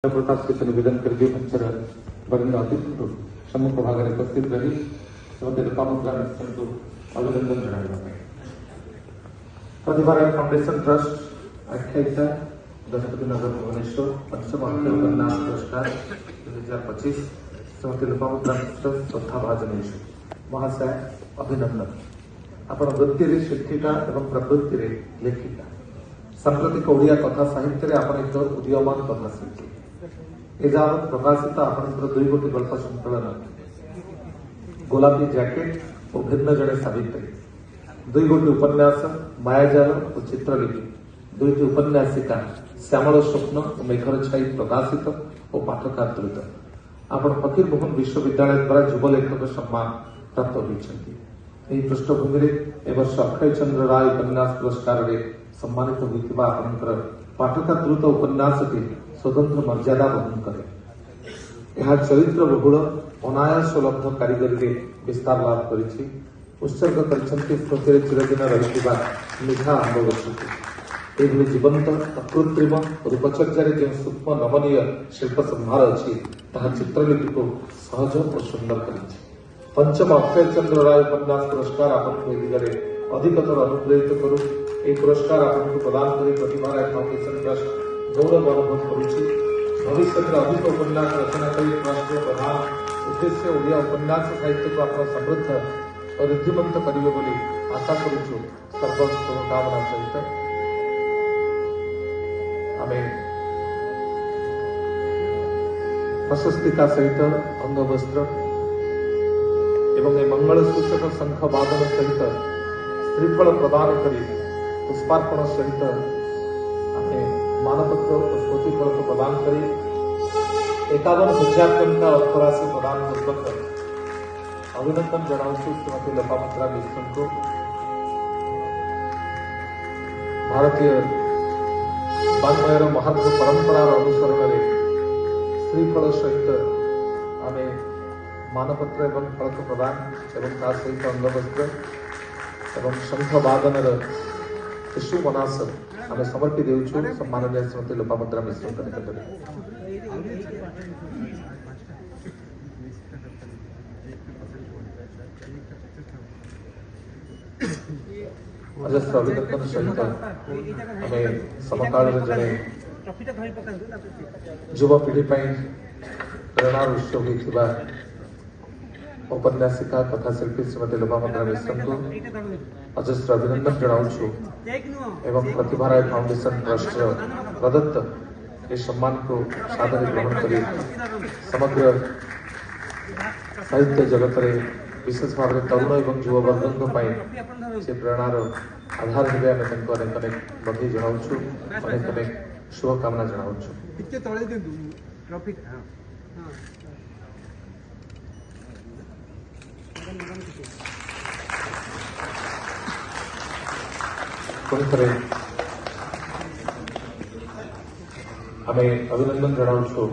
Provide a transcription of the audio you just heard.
प्रकाश के निवेदन करके मंचर वरिष्ठ अतिथि सम्मुख भाग में उपस्थित रही श्रीमती लोपामुद्रा मिश्र को अभिनंदन जनाइबा प्रतिभा फाउंडेशन ट्रस्ट आख्यायिका गजपति नगर भुवनेश्वर पंचम अक्षय उपन्यास पुरस्कार 2025 श्रीमती लोपामुद्रा मिश्र श्रद्धा भाजन महाशय अभिनंदन आपण वृत्ति शिक्षिका एवं प्रवृत्ति लेखिका सांप्रतिक ओडिया कथा साहित्य आपण एक उदीयमान कथा शिल्पी एजावत प्रकाशित आपणकर दुई गोटी गल्प संकलन गोलापी जैकेट और भिन्न जड़े सावित्री दुई गोटी उपन्यास मायाजाल और चित्रलिपि दुईटी उपन्यासिका श्यामल स्वप्न और मेघर छाई प्रकाशित और पाठकादृत आपण फकीर मोहन विश्वविद्यालय द्वारा युव लेखक सम्मान प्राप्त होती पृष्ठभूमि में वर्ष अक्षय चंद्र राय उपन्यास पुरस्कार सम्मानित होता आपणकर पाठकादृत उपन्यासटी स्वतंत्र मर्यादा वहन करे यह चरित्र बहुल अनायास लब्ध कारीगरी विस्तार लाभ करिछि उत्सर्ग करछन्ति स्मृति चिरदिन रहिथिबा मिठा आंब गछको एभली जीवंत अकृत्रिम रूपचर्यारे जो सूक्ष्म नमनीय शिल्प संभार अछि ताहा चित्रलिपि को सहज और सुंदर करिछि पंचम अक्षय चंद्र राय उपन्यास पुरस्कार आपको दिगरे अधिकतर अनुप्रेरित करू ए पुरस्कार आपको प्रदान करी प्रतिभा राय फाउंडेशन ट्रस्ट गौरव अनुभव करुच्ची भविष्य में अधिक उपन्यास रचना कर राष्ट्रीय प्रधान उद्देश्य ओडिया उपन्यास साहित्य को आप समृद्ध और ऋद्धिमंत करेंगे बोली आशा करुचु सर्वशुभकामना सहित आम प्रशस्तिका सहित अंगवस्त्र एवं मंगल सूचक शंख वादन सहित श्रीफल प्रदान कर पुष्पार्पण सहित मानपत्र और स्मृति फल को प्रदान करी 51,000 टंका अर्थराशि प्रदान पूर्वक अभिनंदन जनाऊँ श्रीमती लोपामुद्रा मिश्र को भारतीय वाङ्मयर महात्म परंपरार अनुसरण में श्रीफल सहित आम मानपत्र एवं फलक प्रदान एवं ता सहित अंगवस्त्र एवं शंख वादन शिशु मनास आम समर्पी देउछु सम्माननीय श्रीमती लोपामुद्रा मिश्र निकट में अजस्र अभिनंदन सहित आम समकाल जड़े युवपीढ़ी प्रेरणा उत्स होता उपन्यासिका कथा शिल्पी श्रीमती लोपामुद्रा मिश्र को अजस्र अभिनंदन जनाऊँ एवं प्रतिभा राय फाउंडेशन ट्रस्ट प्रदत्त इस सम्मान को सादर ग्रहण कर समग्र साहित्य जगत में विशेष भाव में तरुण एवं युववर्ग से प्रेरणार आधार हिसाब में अनेक अनेक बधाई जनाऊँ अनेक अनेक शुभकामना जनाऊँ आम अभिनंदन जनाऊँ।